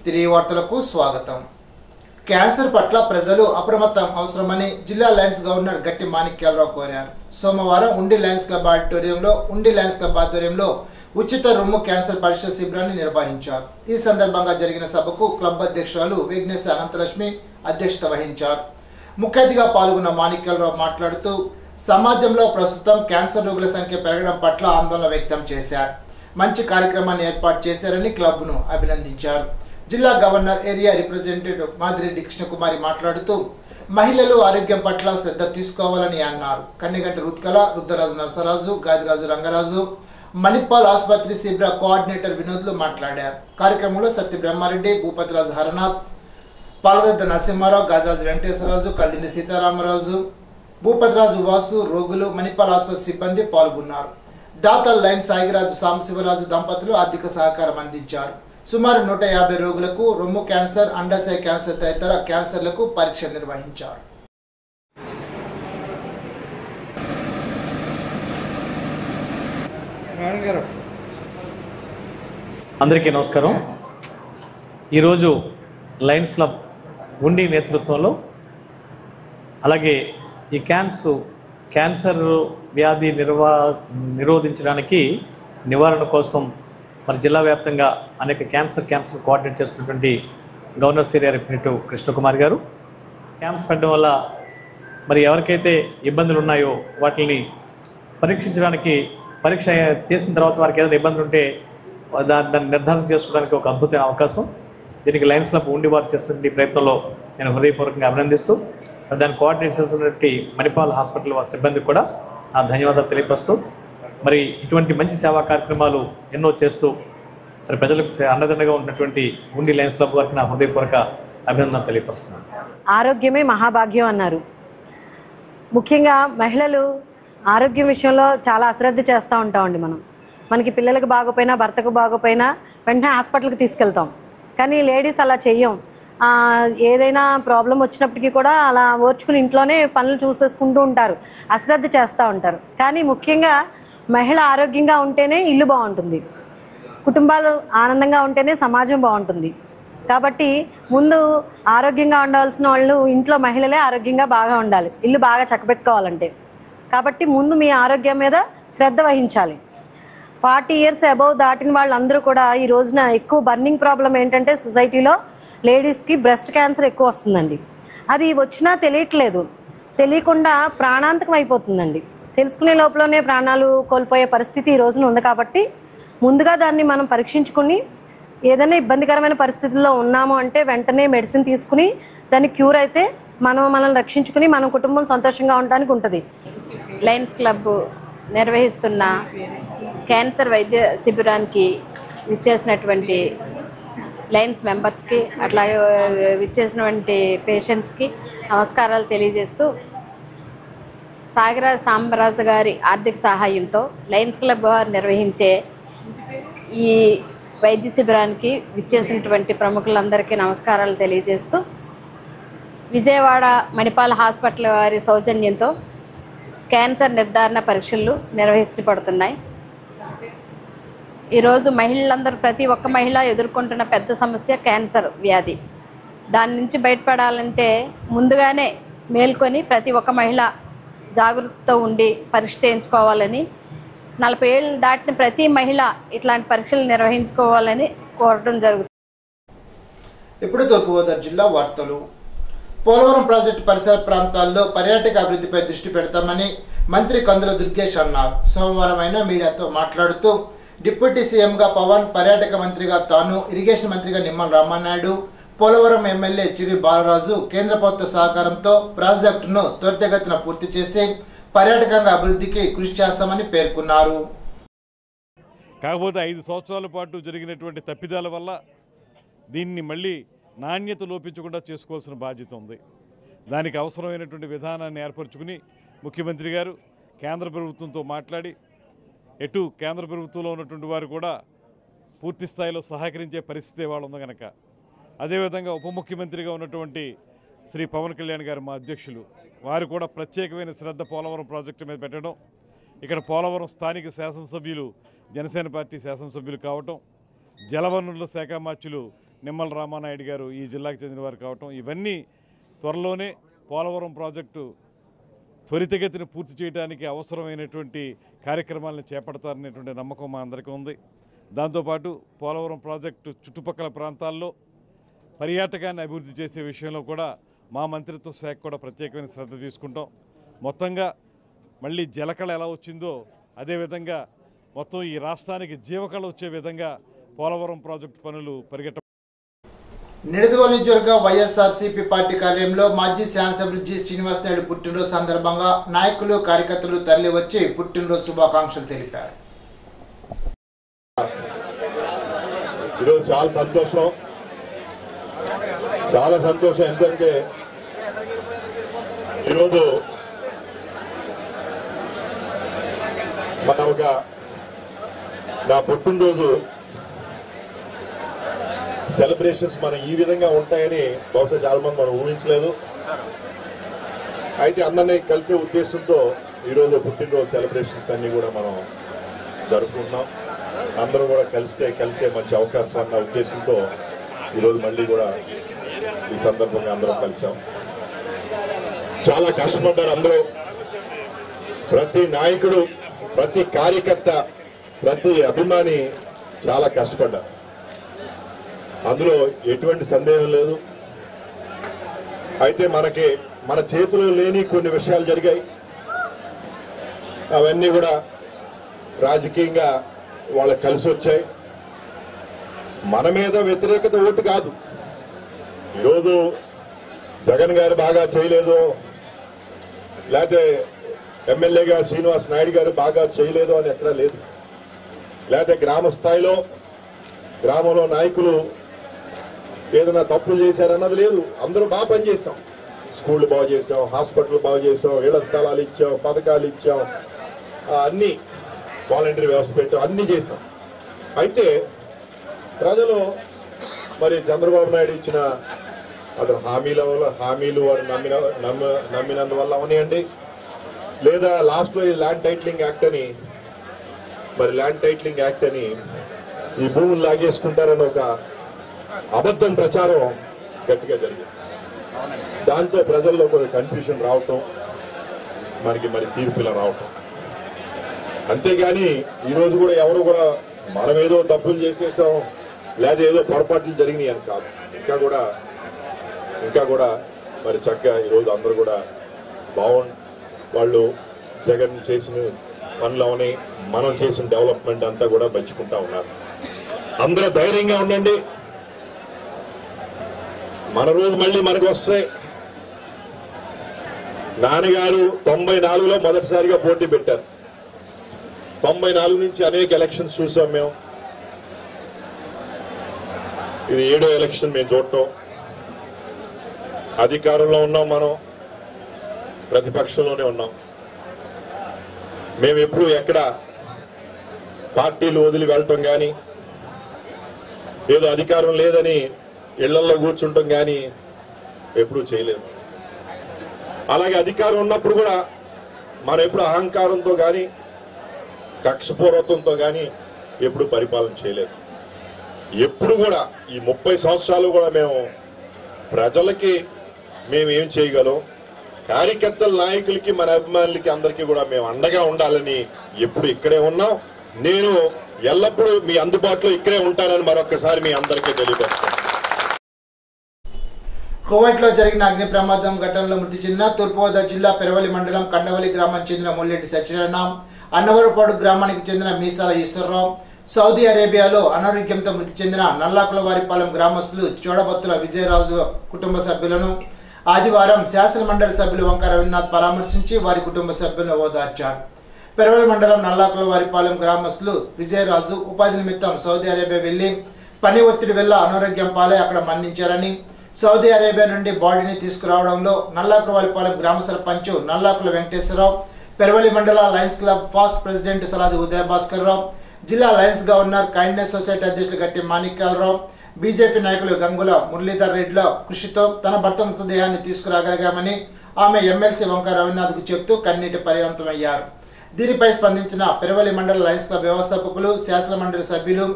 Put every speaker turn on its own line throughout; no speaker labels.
తిరిగి వార్తలకు స్వాగతం. క్యాన్సర్ పట్ల ప్రజలు అప్రమత్తం అవసరమని జిల్లా లయన్స్ గవర్నర్ గట్టి మాణిక్యాలరావు కోరారు. సోమవారం ఉండి లయన్స్ క్లబ్ ఆధ్వర్యంలో ఉచిత రొమ్ము క్యాన్సర్ పరీక్ష శిబిరాన్ని నిర్వహించారు. ఈ సందర్భంగా జరిగిన సభకు క్లబ్ అధ్యక్షురాలు విఘ్నేశ అనంతలక్ష్మి అధ్యక్షత వహించారు. ముఖ్య అతిథిగా పాల్గొన్న మాణిక్యాలరావు మాట్లాడుతూ సమాజంలో ప్రస్తుతం క్యాన్సర్ రోగుల సంఖ్య పెరగడం పట్ల ఆందోళన వ్యక్తం చేశారు. మంచి కార్యక్రమాన్ని ఏర్పాటు చేశారని క్లబ్ను అభినందించారు. జిల్లా governor area representative Madireddy Krishnakumari మాట్లాడుతూ మహిళలు ఆరోగ్యం పట్ల శ్రద్ధ తీసుకోవాలని అన్నారు. కన్నెగంటి రుత్కల, రుద్రరాజు నరసరాజు, గాదిరాజు రంగరాజు, మణిపాల్ ఆసుపత్రి శిబిర కోఆర్డినేటర్ వినోద్లు మాట్లాడారు. కార్యక్రమంలో సత్య బ్రహ్మారెడ్డి, భూపతిరాజు హరనాథ్, పాలదద్ద నరసింహారావు, గాదిరాజు వెంకటేశ్వరరాజు, కల్దిని సీతారామరాజు, భూపతిరాజు వాసు, రోగులు, మణిపాల్ ఆసుపత్రి సిబ్బంది పాల్గొన్నారు. దాతల్ లైన్ సాయిరాజు సాంబశివరాజు దంపతులు ఆర్థిక సహకారం అందించారు. సుమారు 150 రోగులకు రొమ్ము క్యాన్సర్, అండాశయ క్యాన్సర్ తదితర క్యాన్సర్లకు పరీక్ష నిర్వహించారు.
అందరికీ నమస్కారం. ఈరోజు లయన్స్ క్లబ్ ఉండి నేతృత్వంలో అలాగే ఈ క్యాన్సర్ వ్యాధి నిరోధించడానికి నివారణ కోసం మన జిల్లా వ్యాప్తంగా అనేక క్యాన్సర్ కోఆర్డినేట్ చేస్తున్నటువంటి గవర్నర్ ఏరియా రిప్రజెంటేటివ్ కృష్ణకుమార్ గారు క్యాంప్స్ పెట్టడం వల్ల మరి ఎవరికైతే ఇబ్బందులు ఉన్నాయో వాటిని పరీక్షించడానికి, పరీక్ష చేసిన తర్వాత వారికి ఏదైనా ఇబ్బందులు ఉంటే దాన్ని నిర్ధారణ చేసుకోవడానికి ఒక అద్భుతమైన అవకాశం. దీనికి లయన్స్ క్లబ్ ఉండి వారు చేస్తున్న ప్రయత్నంలో నేను హృదయపూర్వకంగా అభినందిస్తూ దాన్ని కోఆర్డినేట్ చేస్తున్నటువంటి మణిపాల్ హాస్పిటల్ వారి సిబ్బందికి కూడా నా ధన్యవాదాలు తెలియపరుస్తూ మరి ఇటువంటి మంచి సేవా కార్యక్రమాలు ఎన్నో చేస్తూ మరి ప్రజలకు అండదండగా ఉన్నటువంటి ఉండి లయన్స్ క్లబ్ వారికి నా హృదయపూర్వక అభినందనలు తెలియపరుస్తున్నాను.
ఆరోగ్యమే మహాభాగ్యం అన్నారు. ముఖ్యంగా మహిళలు ఆరోగ్యం విషయంలో చాలా అశ్రద్ధ చేస్తూ ఉంటామండి. మనకి పిల్లలకు బాగోపోయినా, భర్తకు బాగోపోయినా వెంటనే హాస్పిటల్కి తీసుకెళ్తాం. కానీ లేడీస్ అలా చెయ్యం. ఏదైనా ప్రాబ్లం వచ్చినప్పటికీ కూడా అలా ఓర్చుకుని ఇంట్లోనే పనులు చూసేసుకుంటూ ఉంటారు, అశ్రద్ధ చేస్తూ ఉంటారు. కానీ ముఖ్యంగా మహిళ ఆరోగ్యంగా ఉంటేనే ఇల్లు బాగుంటుంది, కుటుంబాలు ఆనందంగా ఉంటేనే సమాజం బాగుంటుంది. కాబట్టి ముందు ఆరోగ్యంగా ఉండాల్సిన వాళ్ళు ఇంట్లో మహిళలే ఆరోగ్యంగా బాగా ఉండాలి, ఇల్లు బాగా చక్కబెట్టుకోవాలంటే. కాబట్టి ముందు మీ ఆరోగ్యం మీద శ్రద్ధ వహించాలి. 40 years అబౌవ్ దాటిన వాళ్ళందరూ కూడా ఈ రోజున ఎక్కువ బర్నింగ్ ప్రాబ్లం ఏంటంటే సొసైటీలో లేడీస్కి బ్రెస్ట్ క్యాన్సర్ ఎక్కువ వస్తుందండి. అది వచ్చినా తెలియట్లేదు, తెలియకుండా ప్రాణాంతకం అయిపోతుందండి. తెలుసుకునే లోపలనే ప్రాణాలు కోల్పోయే పరిస్థితి ఈ రోజున ఉంది. కాబట్టి ముందుగా దాన్ని మనం పరీక్షించుకుని ఏదైనా ఇబ్బందికరమైన పరిస్థితుల్లో ఉన్నాము అంటే వెంటనే మెడిసిన్ తీసుకుని దాన్ని క్యూర్ అయితే మనల్ని రక్షించుకుని మన కుటుంబం సంతోషంగా ఉండడానికి ఉంటుంది.
లయన్స్ క్లబ్ నిర్వహిస్తున్న క్యాన్సర్ వైద్య శిబిరానికి విచ్చేసినటువంటి లయన్స్ మెంబర్స్కి అట్లాగే విచ్చేసినటువంటి పేషెంట్స్కి నమస్కారాలు తెలియజేస్తూ సాయిరాజు సాంబరాజు గారి ఆర్థిక సహాయంతో లయన్స్ క్లబ్ వారు నిర్వహించే ఈ వైద్య శిబిరానికి విచ్చేసినటువంటి ప్రముఖులందరికీ నమస్కారాలు తెలియజేస్తూ విజయవాడ మణిపాల్ హాస్పిటల్ వారి సౌజన్యంతో క్యాన్సర్ నిర్ధారణ పరీక్షలు నిర్వహించబడుతున్నాయి. ఈరోజు మహిళలందరూ, ప్రతి ఒక్క మహిళ ఎదుర్కొంటున్న పెద్ద సమస్య క్యాన్సర్ వ్యాధి. దాని నుంచి బయటపడాలంటే ముందుగానే మేల్కొని ప్రతి ఒక్క మహిళ జాగ్రత్తతో ఉండి పరీక్ష చేయించుకోవాలని, 40 ఏళ్ళు దాటిన ప్రతి మహిళ ఇట్లాంటి పరీక్షలు నిర్వహించుకోవాలని కోరడం జరుగుతుంది.
ఇప్పుడు తూర్పుగోదావరి జిల్లా వార్తలు. పోలవరం ప్రాజెక్టు పరిసర ప్రాంతాల్లో పర్యాటక అభివృద్ధిపై దృష్టి పెడతామని మంత్రి కందుల దుర్గేష్ అన్నారు. సోమవారం ఆయన మీడియాతో మాట్లాడుతూ డిప్యూటీ సీఎంగా పవన్, పర్యాటక మంత్రిగా తాను, ఇరిగేషన్ మంత్రిగా నిమ్మల రామానాయుడు, పోలవరం ఎమ్మెల్యే చిరి బాలరాజు కేంద్ర ప్రభుత్వ సహకారంతో ప్రాజెక్టును త్వరితగతిన పూర్తి చేసి పర్యాటకంగా అభివృద్ధికి కృషి చేస్తామని పేర్కొన్నారు.
కాకపోతే 5 సంవత్సరాల పాటు జరిగినటువంటి తప్పిదాల వల్ల దీన్ని మళ్ళీ నాణ్యత లోపించకుండా చేసుకోవాల్సిన బాధ్యత ఉంది. దానికి అవసరమైనటువంటి విధానాన్ని ఏర్పరచుకుని ముఖ్యమంత్రి గారు కేంద్ర ప్రభుత్వంతో మాట్లాడి, ఎటు కేంద్ర ప్రభుత్వంలో ఉన్నటువంటి వారు కూడా పూర్తి స్థాయిలో సహకరించే పరిస్థితి వాళ్ళు ఉంది కనుక, అదేవిధంగా ఉప ముఖ్యమంత్రిగా ఉన్నటువంటి శ్రీ పవన్ కళ్యాణ్ గారు మా అధ్యక్షులు వారు కూడా ప్రత్యేకమైన శ్రద్ధ పోలవరం ప్రాజెక్టు మీద పెట్టడం, ఇక్కడ పోలవరం స్థానిక శాసనసభ్యులు జనసేన పార్టీ శాసనసభ్యులు కావటం, జలవనరుల శాఖ మంత్రులు నిమ్మల రామానాయుడు గారు ఈ జిల్లాకు చెందినవారు కావటం, ఇవన్నీ త్వరలోనే పోలవరం ప్రాజెక్టు త్వరితగతిని పూర్తి చేయడానికి అవసరమైనటువంటి కార్యక్రమాలను చేపడతారనేటువంటి నమ్మకం మా అందరికీ ఉంది. దాంతోపాటు పోలవరం ప్రాజెక్టు చుట్టుపక్కల ప్రాంతాల్లో పర్యాటకాన్ని అభివృద్ధి చేసే విషయంలో కూడా మా మంత్రిత్వ శాఖ కూడా ప్రత్యేకమైన శ్రద్ధ తీసుకుంటాం. మొత్తంగా మళ్ళీ జలకళ ఎలా వచ్చిందో అదేవిధంగా మొత్తం ఈ రాష్ట్రానికి జీవకళ వచ్చే విధంగా పోలవరం ప్రాజెక్టు పనులు పరిగెట్ట.
నిడదవోలు నియోజకవర్గ వైఎస్ఆర్సీపీ పార్టీ కార్యాలయంలో మాజీ శాసనసభ్యులు జి శ్రీనివాస్ నాయుడు పుట్టినరోజు సందర్భంగా నాయకులు కార్యకర్తలు తరలి వచ్చి పుట్టినరోజు శుభాకాంక్షలు తెలిపారు.
ఈరోజు చాలా సంతోషం ఎందుకంటే ఈరోజు మన నా పుట్టినరోజు సెలబ్రేషన్స్ మనం ఈ విధంగా ఉంటాయని బహుశా చాలా మంది మనం ఊహించలేదు. అయితే అందరినీ కలిసే ఉద్దేశంతో ఈరోజు పుట్టినరోజు సెలబ్రేషన్స్ అన్ని కూడా మనం జరుపుకుంటున్నాం. అందరూ కూడా కలిసే మంచి అవకాశం అన్న ఉద్దేశంతో ఈరోజు మళ్ళీ కూడా ఈ సందర్భంగా అందరం కలిసాం. చాలా కష్టపడ్డారు అందరూ. ప్రతి నాయకుడు, ప్రతి కార్యకర్త, ప్రతి అభిమాని చాలా కష్టపడ్డారు. అందులో ఎటువంటి సందేహం లేదు. అయితే మన చేతిలో లేని కొన్ని విషయాలు జరిగాయి. అవన్నీ కూడా రాజకీయంగా వాళ్ళకి కలిసి వచ్చాయి. మన మీద వ్యతిరేకత ఓటు కాదు. ఈరోజు జగన్ గారు బాగా చేయలేదు, లేకపోతే ఎమ్మెల్యేగా శ్రీనివాస్ నాయుడు గారు బాగా చేయలేదు అని ఎక్కడా లేదు. లేకపోతే గ్రామంలో నాయకులు ఏదైనా తప్పులు చేశారన్నది లేదు. అందరూ బాగా పనిచేసాం. స్కూళ్ళు బాగు చేసాం, హాస్పిటల్ బాగు చేసాం, ఇళ్ల స్థలాలు ఇచ్చాం, పథకాలు ఇచ్చాం, అన్ని వాలంటరీ వ్యవస్థ పెట్టాం, అన్ని చేసాం. అయితే ప్రజలు మరి చంద్రబాబు నాయుడు ఇచ్చిన అతను హామీలు వారు నమ్మినందువల్ల అవనియండి, లేదా లాస్ట్లో ఈ ల్యాండ్ టైటిలింగ్ యాక్ట్ అని ఈ భూములు లాగేసుకుంటారని ఒక అబద్ధం ప్రచారం గట్టిగా జరిగింది. దాంతో ప్రజల్లో కొంచెం కన్ఫ్యూషన్ రావటం, మరి తీర్పులా రావటం. అంతేగాని ఈరోజు కూడా ఎవరు కూడా మనం ఏదో తప్పులు చేసేసాం లేదా ఏదో పొరపాట్లు జరిగినాయి అని కాదు. ఇంకా కూడా మరి చక్కగా ఈరోజు అందరూ కూడా వాళ్ళు జగన్ చేసిన పనులు అవని మనం చేసిన డెవలప్మెంట్ అంతా కూడా మెచ్చుకుంటా ఉన్నారు. అందరూ ధైర్యంగా ఉండండి. మన రోజు మళ్ళీ మనకు వస్తాయి. నాన్నగారు 94లో మొదటిసారిగా పోటీ పెట్టారు. 94 నుంచి అనేక ఎలక్షన్స్ చూసాం మేము. ఇది 7వ ఎలక్షన్ మేము చూడటం. అధికారంలో ఉన్నాం, మనం ప్రతిపక్షంలోనే ఉన్నాం. మేము ఎప్పుడు ఎక్కడ పార్టీలు వదిలి వెళ్ళటం కానీ, ఏదో అధికారం లేదని ఇళ్లలో కూర్చుంటాం కానీ ఎప్పుడూ చేయలేదు. అలాగే అధికారం ఉన్నప్పుడు కూడా మనం ఎప్పుడు అహంకారంతో కానీ కక్షపూర్వకంతో కానీ ఎప్పుడు పరిపాలన చేయలేదు. ఎప్పుడు కూడా ఈ 30 సంవత్సరాలు కూడా మేము ప్రజలకి మేమేం చేయగలం, కార్యకర్తల నాయకులకి మన అభిమానులకి అందరికీ కూడా మేము అండగా ఉండాలని ఎప్పుడు ఇక్కడే ఉన్నాం. నేను ఎల్లప్పుడూ మీ అందుబాటులో ఇక్కడే ఉంటానని మరొకసారి మీ అందరికీ తెలియజేస్తాను.
కువైట్లో జరిగిన అగ్ని ప్రమాదం ఘటనలో మృతి చెందిన తూర్పుగోదావరి జిల్లా పెరవలి మండలం కండవలి గ్రామానికి చెందిన ముల్లెడ్డి సత్యనారాయణ, అన్నవరపాడు గ్రామానికి చెందిన మీసాల ఈశ్వరరావు, సౌదీ అరేబియాలో అనారోగ్యంతో మృతి చెందిన నల్లాకులవారిపాలెం గ్రామస్తులు చోడబత్తుల విజయరాజు కుటుంబ సభ్యులను ఆదివారం శాసనమండలి సభ్యులు వంక రవీంద్రనాథ్ పరామర్శించి వారి కుటుంబ సభ్యులను ఓదార్చారు. పెరవలి మండలం నల్లాకులవారిపాలెం గ్రామస్తులు విజయరాజు ఉపాధి నిమిత్తం సౌదీ అరేబియా వెళ్లి పని ఒత్తిడి వల్ల అనారోగ్యం పాలై అక్కడ మరణించారని, సౌదీ అరేబియా నుండి బాడీని తీసుకురావడంలో నల్లాకులవారిపాలెం గ్రామ సర్పంచ్ నల్లాకుల వెంకటేశ్వరరావు, పెరవలి మండల lions club past president Saladi Udaya Bhaskar Rao, జిల్లా లయన్స్ గవర్నర్ కైండ్నెస్ సొసైటీ అధ్యక్షులు గట్టి మాణిక్యాలరావు, బీజేపీ నాయకులు గంగుల మురళీధర్ రెడ్డిల కృషితో తన భర్త మృతదేహాన్ని తీసుకురాగలిగామని ఆమె ఎమ్మెల్సీ వంక రవీంద్రనాథ్కు చెప్తూ కన్నీటి పర్యంతమయ్యారు. దీనిపై స్పందించిన పెరవలి మండల లయన్స్ క్లబ్ వ్యవస్థాపకులు, శాసన మండలి సభ్యులు,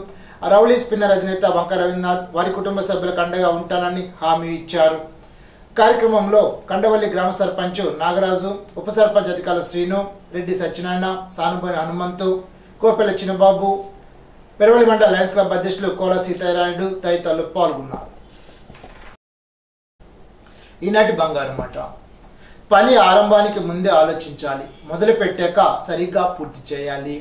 రౌలీ స్పిన్నర్ అధినేత వంక రవీంద్రనాథ్ వారి కుటుంబ సభ్యులకు అండగా ఉంటానని హామీ ఇచ్చారు. కార్యక్రమంలో కండవల్లి గ్రామ సర్పంచ్ నాగరాజు, ఉప సర్పంచ్ అధికారులు శ్రీను, రెడ్డి సత్యనారాయణ, సానుబోని హనుమంతు, కోపెల చిన్నబాబు, పెరవలి మండల లయన్స్ క్లబ్ అధ్యక్షులు కోల సీతారాయుడు తదితరులు పాల్గొన్నారు. ఈనాటి బంగారు మాట. పని ఆరంభానికి ముందే ఆలోచించాలి, మొదలు పెట్టాక సరిగ్గా పూర్తి చేయాలి.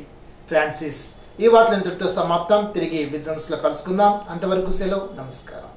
ఫ్రాన్సిస్. ఈ వార్తలు ఇంతటితో సమాప్తం. తిరిగి విజన్స్ లో కలుసుకుందాం. అంతవరకు సెలవు. నమస్కారం.